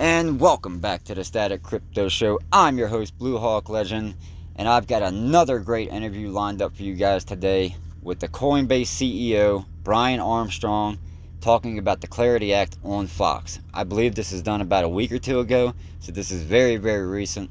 And welcome back to the Static Crypto Show. I'm your host, Blue Hawk Legend, and I've got another great interview lined up for you guys today with the Coinbase CEO, Brian Armstrong, talking about the Clarity Act on Fox. I believe this is done about a week or two ago, so this is very, very recent.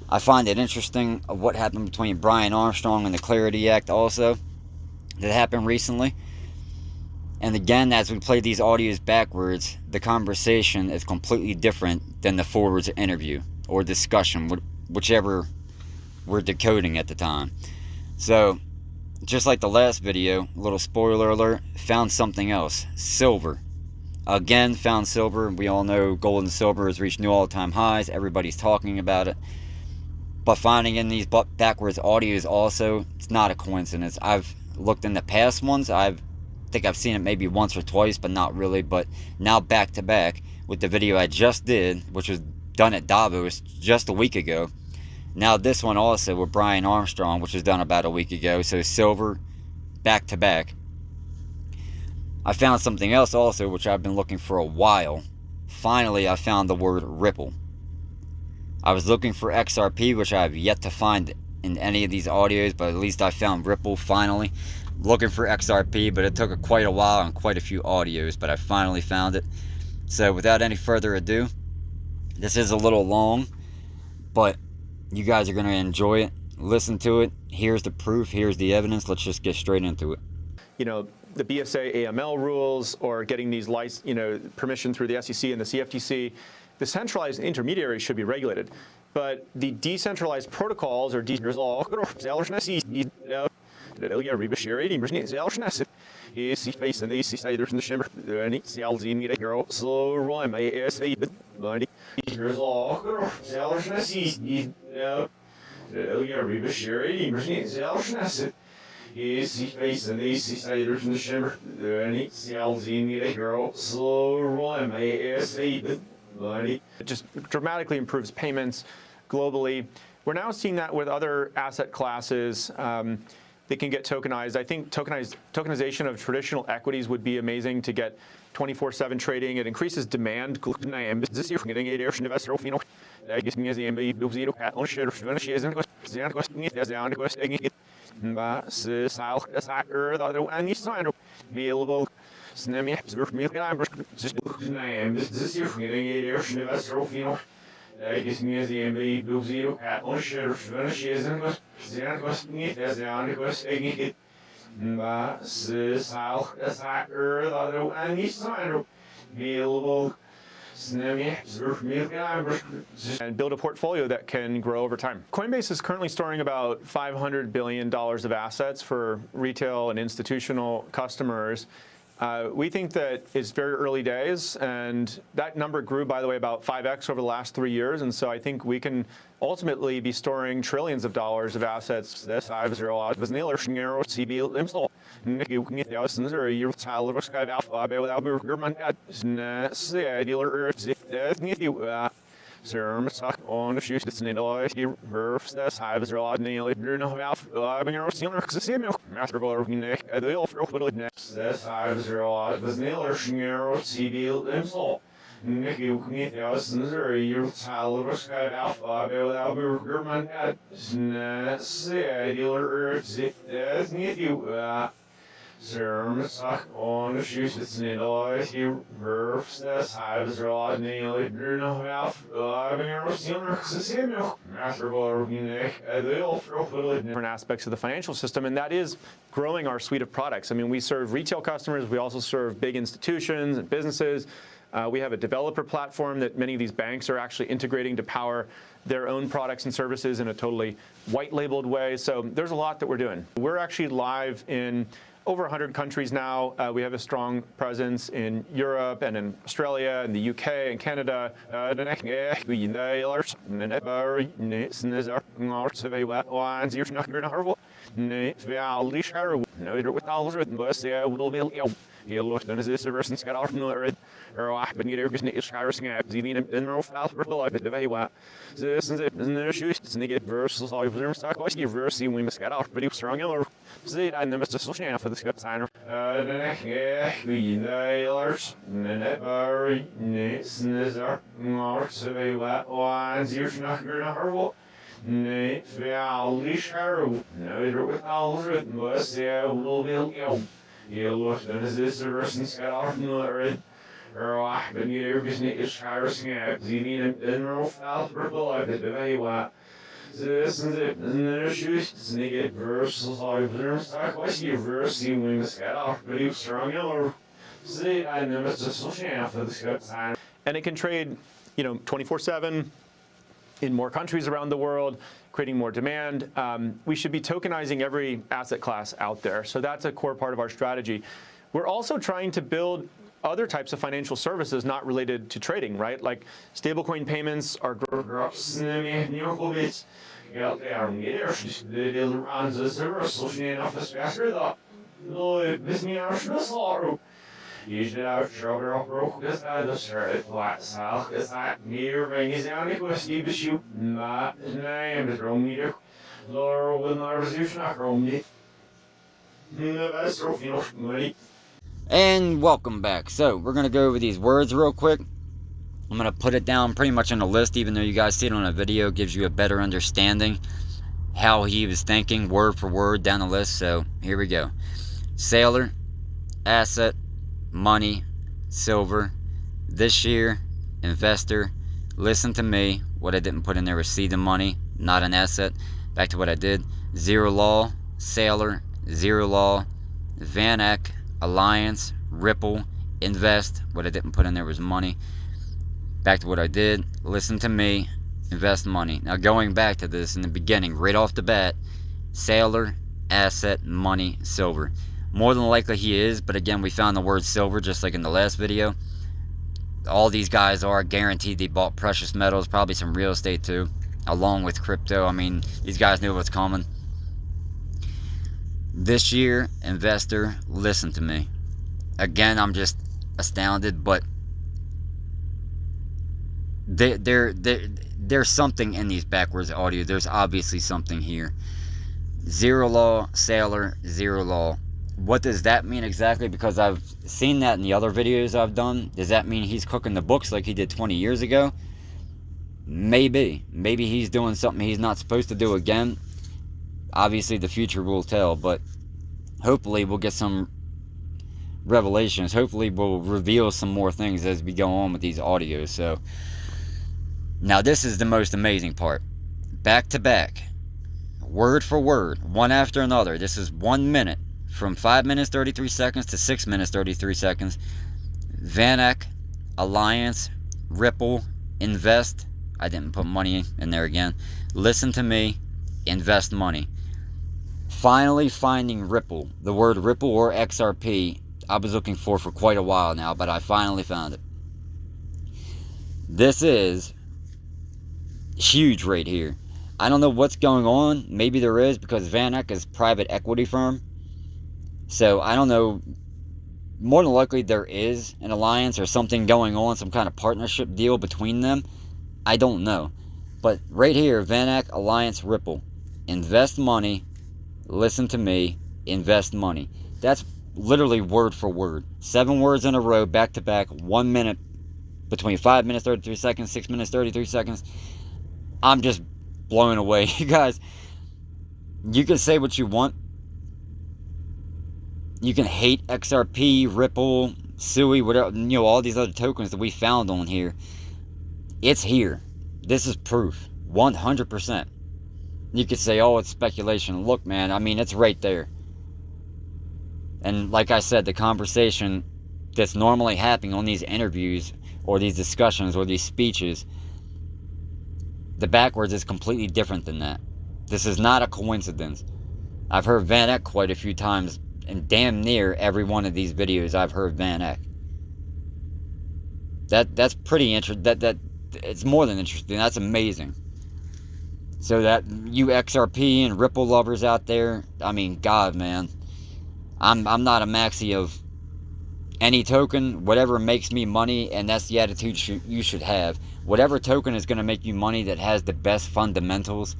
I find it interesting of what happened between Brian Armstrong and the Clarity Act also that happened recently. And again, as we play these audios backwards, the conversation is completely different than the forwards interview or discussion, whichever we're decoding at the time. So, just like the last video, little spoiler alert, found something else. Silver. Again, found silver. We all know gold and silver has reached new all-time highs. Everybody's talking about it. But finding in these backwards audios also, it's not a coincidence. I've looked in the past ones. I think I've seen it maybe once or twice, but not really. But now back to back with the video I just did, which was done at Davos just a week ago. Now this one also with Brian Armstrong, which was done about a week ago. So silver back to back. I found something else also, which I've been looking for a while. Finally, I found the word Ripple. I was looking for XRP, which I have yet to find in any of these audios, but at least I found Ripple finally. Looking for XRP, but it took quite a while and quite a few audios, but I finally found it. So without any further ado, this is a little long, but you guys are going to enjoy it. Listen to it. Here's the proof. Here's the evidence. Let's just get straight into it. You know, the BSA AML rules or getting these permission through the SEC and the CFTC, the centralized intermediaries should be regulated. But the decentralized protocols or it just dramatically improves payments globally. We're now seeing that with other asset classes. They can get tokenized. I think tokenization of traditional equities would be amazing to get 24/7 trading. It increases demand. And build a portfolio that can grow over time. Coinbase is currently storing about $500 billion of assets for retail and institutional customers. We think that it's very early days, and that number grew, by the way, about 5x over the last 3 years. And so I think we can ultimately be storing trillions of dollars of assets. Different aspects of the financial system, and that is growing our suite of products. I mean, we serve retail customers, we also serve big institutions and businesses. We have a developer platform that many of these banks are actually integrating to power their own products and services in a totally white labeled way. So there's a lot that we're doing. We're actually live in over 100 countries now. We have a strong presence in Europe and in Australia and the UK and Canada. Je lucht dan is het versen gaat af naar het. Ben je er niet schaars ngap. Zie wie in een faal verloop het bij wat. Ze is een juist niet verse als je verse staat als je verse zien we gaat af but strong or zie en dan is het zo snel voor de schip zijn. Wie dealers never snizzer maar ze bij wat was hier snakker naar wat. Nee, veel scharu. Nou, er wordt alles het was wil jou. Je lucht dan is het versen gaat af naar het. Ben je er niet schaars ngap. Zie wie in een faal verloop het bij wat. Ze is een juist niet verse als je verse staat als je verse zien we gaat af but strong or zie en dan is het zo snel voor de schip zijn. And it can trade, 24/7 in more countries around the world, creating more demand. We should be tokenizing every asset class out there. So that's a core part of our strategy. We're also trying to build other types of financial services not related to trading, right? Like stablecoin payments are je zou trouwens ook dus het wat is dat meer ben je zou niet kwestie bezoek maar nee het rond niet door wil naar bezoek naar rond niet dat is ook nog mooi. And welcome back. So we're going to go over these words real quick. I'm going to put it down pretty much on a list, even though you guys see it on a video. It gives you a better understanding how he was thinking word for word down the list. So here we go. Sailor, asset, money, silver, this year, investor, listen to me. What I didn't put in there was see the money, not an asset. Back to what I did. Zero law, sailor, zero law, Van Eck, alliance, ripple, invest. What I didn't put in there was money. Back to what I did. Listen to me, invest money. Now going back to this in the beginning, right off the bat, sailor, asset, money, silver. More than likely he is, but again, we found the word silver just like in the last video. All these guys are guaranteed they bought precious metals, probably some real estate too, along with crypto. I mean, these guys knew what's coming. This year, investor, listen to me. Again, I'm just astounded, but there's something in these backwards audio. There's obviously something here. Zero law, sailor, zero law. What does that mean exactly? Because I've seen that in the other videos I've done. Does that mean he's cooking the books like he did 20 years ago? Maybe. Maybe he's doing something he's not supposed to do again. Obviously, the future will tell, but hopefully we'll get some revelations. Hopefully we'll reveal some more things as we go on with these audios. So, now this is the most amazing part. Back to back. Word for word. One after another. This is 1 minute. From 5 minutes 33 seconds to 6 minutes 33 seconds. Van Eck, alliance, ripple, invest. I didn't put money in there again. Listen to me, invest money. Finally finding ripple. The word ripple or XRP I was looking for quite a while now, but I finally found it. This is huge right here. I don't know what's going on. Maybe there is, because Van Eck is a private equity firm. So I don't know. More than likely there is an alliance or something going on, some kind of partnership deal between them. I don't know. But right here, Van Eck, alliance, ripple. Invest money. Listen to me. Invest money. That's literally word for word. 7 words in a row, back to back, 1 minute, between 5 minutes 33 seconds, 6 minutes 33 seconds. I'm just blown away. You guys, you can say what you want. You can hate XRP, Ripple, Sui, whatever, all these other tokens that we found on here. It's here. This is proof. 100%. You could say, oh, it's speculation. Look, man, I mean, it's right there. And like I said, the conversation that's normally happening on these interviews or these discussions or these speeches, the backwards is completely different than that. This is not a coincidence. I've heard Van Eck quite a few times, and damn near every one of these videos I've heard Van Eck. That's pretty interesting. That it's more than interesting. That's amazing. So that you XRP and Ripple lovers out there, I mean, God, man, I'm not a maxi of any token, whatever makes me money, and that's the attitude you should have. Whatever token is going to make you money that has the best fundamentals,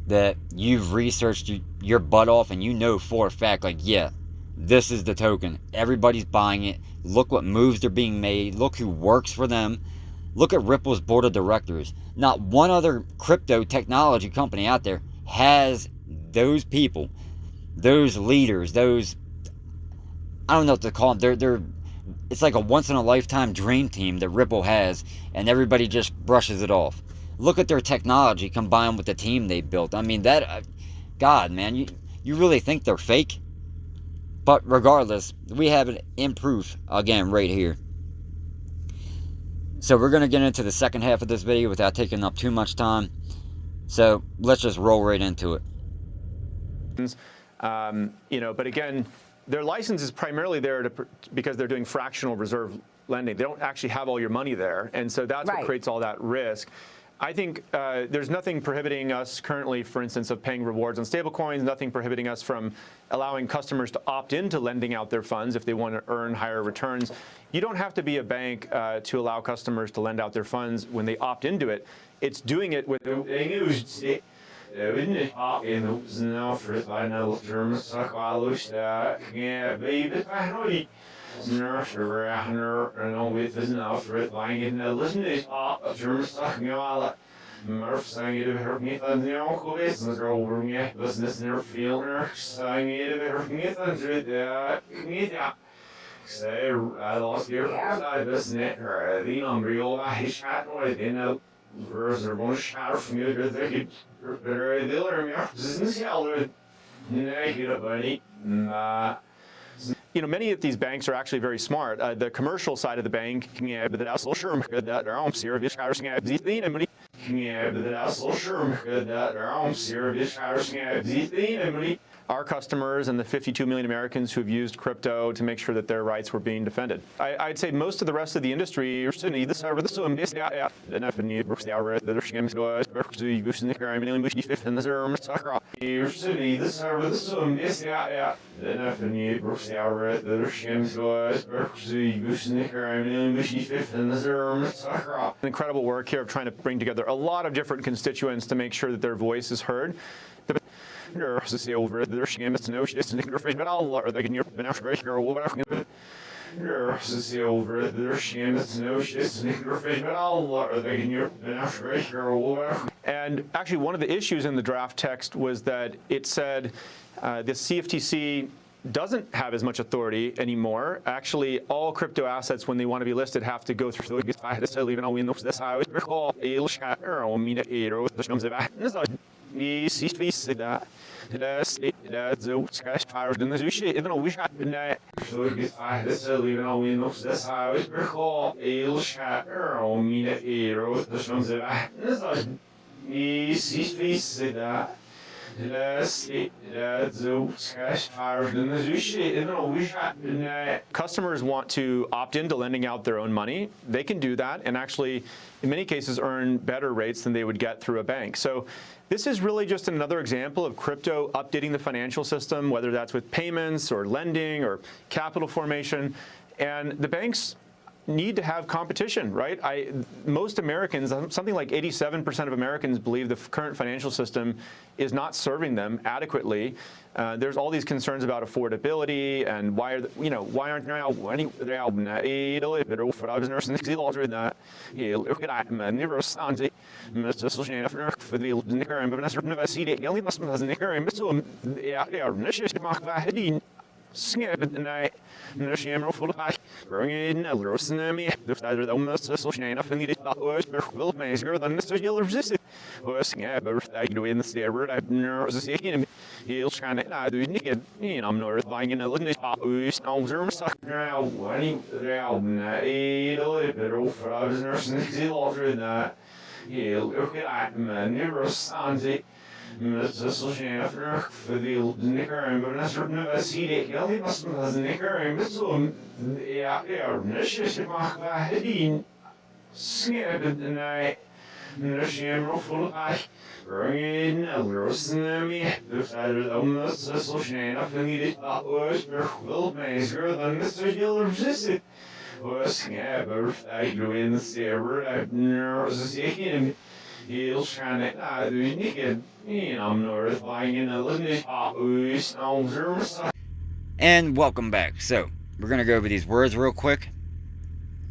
that you've researched your butt off and you know for a fact, like, yeah, this is the token. Everybody's buying it. Look what moves are being made. Look who works for them. Look at Ripple's board of directors. Not one other crypto technology company out there has those people, those leaders, those, I don't know what to call them. It's like a once-in-a-lifetime dream team that Ripple has, and everybody just brushes it off. Look at their technology combined with the team they built. I mean, that, God, man, you really think they're fake? But regardless, we have it in proof, again, right here. So we're going to get into the second half of this video without taking up too much time. So let's just roll right into it. But again, their license is primarily there because they're doing fractional reserve lending. They don't actually have all your money there, and so that's what creates all that risk. I think there's nothing prohibiting us currently, for instance, of paying rewards on stablecoins, nothing prohibiting us from allowing customers to opt into lending out their funds if they want to earn higher returns. You don't have to be a bank to allow customers to lend out their funds when they opt into it. It's doing it with many of these banks are actually very smart. The commercial side of the bank, our customers and the 52 million Americans who've used crypto to make sure that their rights were being defended. I'd say most of the rest of the industry incredible work here of trying to bring together a lot of different constituents to make sure that their voice is heard. And actually, one of the issues in the draft text was that it said the CFTC doesn't have as much authority anymore. Actually, all crypto assets, when they want to be listed, have to go through Customers want to opt into lending out their own money. They can do that and actually, in many cases, earn better rates than they would get through a bank. So this is really just another example of crypto updating the financial system, whether that's with payments or lending or capital formation. And the banks need to have competition, right? Most Americans, something like 87% of Americans believe the current financial system is not serving them adequately. There's all these concerns about affordability and why aren't there And welcome back. So, we're going to go over these words real quick.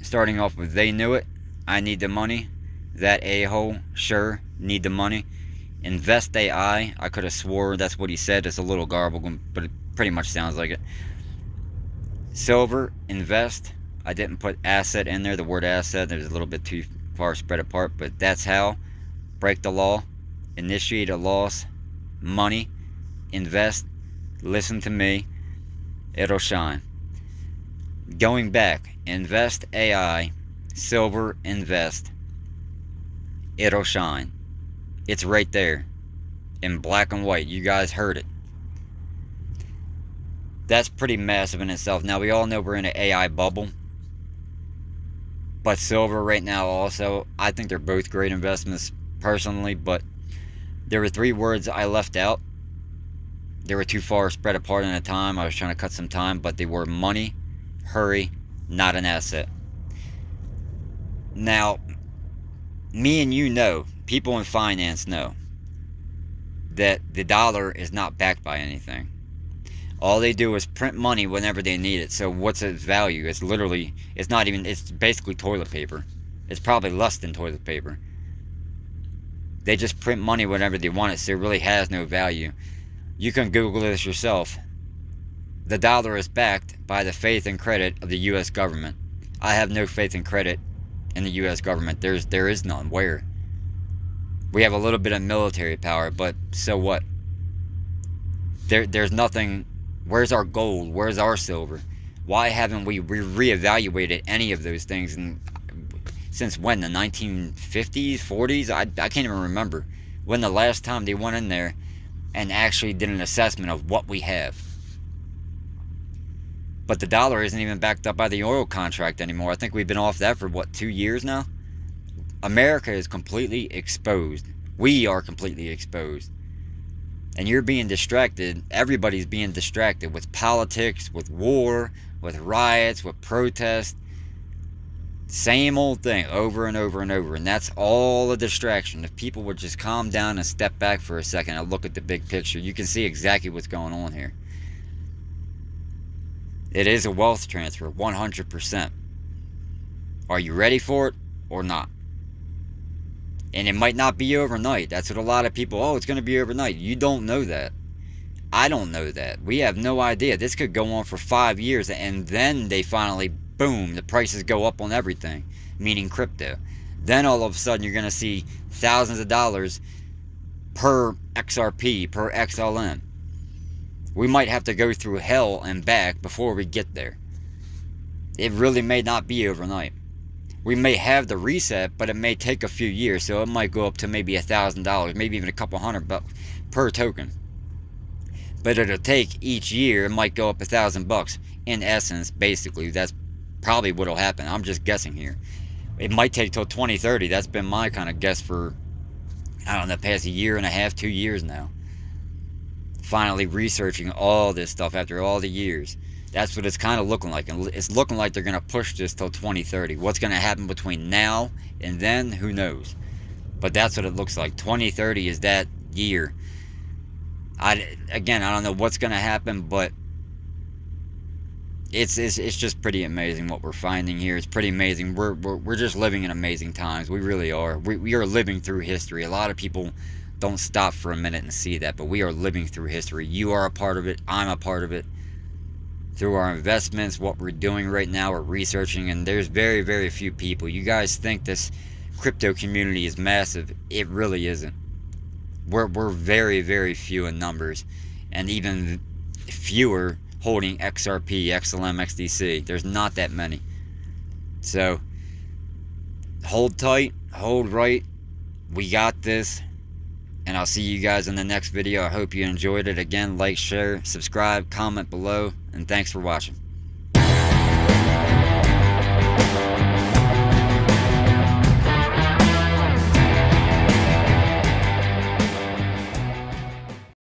Starting off with they knew it, I need the money, that a-hole, sure, need the money. Invest AI, I could have swore that's what he said. It's a little garbled, but it pretty much sounds like it. Silver, invest. I didn't put asset in there, the word asset. There's a little bit too far spread apart, but that's how. Break the law, initiate a loss, money, invest, listen to me, it'll shine. Going back, invest AI, silver, invest, it'll shine. It's right there in black and white. You guys heard it. That's pretty massive in itself. Now, we all know we're in an AI bubble, but silver right now also, I think they're both great investments personally, but there were 3 words I left out. They were too far spread apart in a time. I was trying to cut some time, but they were money, hurry, not an asset. Now, me and you know, people in finance know, that the dollar is not backed by anything. All they do is print money whenever they need it. So what's its value? It's literally, it's not even, it's basically toilet paper. It's probably less than toilet paper. They just print money whenever they want it, so it really has no value. You can Google this yourself. The dollar is backed by the faith and credit of the U.S. government. I have no faith and credit in the U.S. government. There is none. Where? We have a little bit of military power, but so what? There's nothing. Where's our gold? Where's our silver? Why haven't we reevaluated any of those things? And since when? The 1950s, 40s? I can't even remember when the last time they went in there and actually did an assessment of what we have. But the dollar isn't even backed up by the oil contract anymore. I think we've been off that for, what, 2 years now? America is completely exposed. We are completely exposed. And you're being distracted. Everybody's being distracted with politics, with war, with riots, with protests. Same old thing over and over and over. And that's all a distraction. If people would just calm down and step back for a second and look at the big picture, you can see exactly what's going on here. It is a wealth transfer, 100%. Are you ready for it or not? And it might not be overnight. That's what a lot of people, oh, it's going to be overnight. You don't know that. I don't know that. We have no idea. This could go on for 5 years, and then they finally, boom, the prices go up on everything, meaning crypto. Then all of a sudden you're going to see thousands of dollars per XRP, per XLM. We might have to go through hell and back before we get there. It really may not be overnight. We may have the reset, but it may take a few years, so it might go up to maybe $1,000, maybe even a couple $100 per token. But it'll take each year, it might go up $1,000. In essence, basically, that's probably what'll happen. I'm just guessing here. It might take till 2030. That's been my kind of guess for, I don't know, past 1.5 years, 2 years now. Finally researching all this stuff after all the years. That's what it's kind of looking like. And it's looking like they're going to push this till 2030. What's going to happen between now and then, who knows? But that's what it looks like. 2030 is that year. Again, I don't know what's going to happen, but it's just pretty amazing what we're finding here. It's pretty amazing. We're just living in amazing times. We really are. We are living through history. A lot of people don't stop for a minute and see that, but we are living through history. You are a part of it. I'm a part of it. Through our investments, what we're doing right now, we're researching, and there's very, very few people. You guys think this crypto community is massive. It really isn't. We're very, very few in numbers, and even fewer holding XRP, XLM, XDC. There's not that many. So, hold tight, hold right. We got this. And I'll see you guys in the next video. I hope you enjoyed it. Again, like, share, subscribe, comment below, and thanks for watching.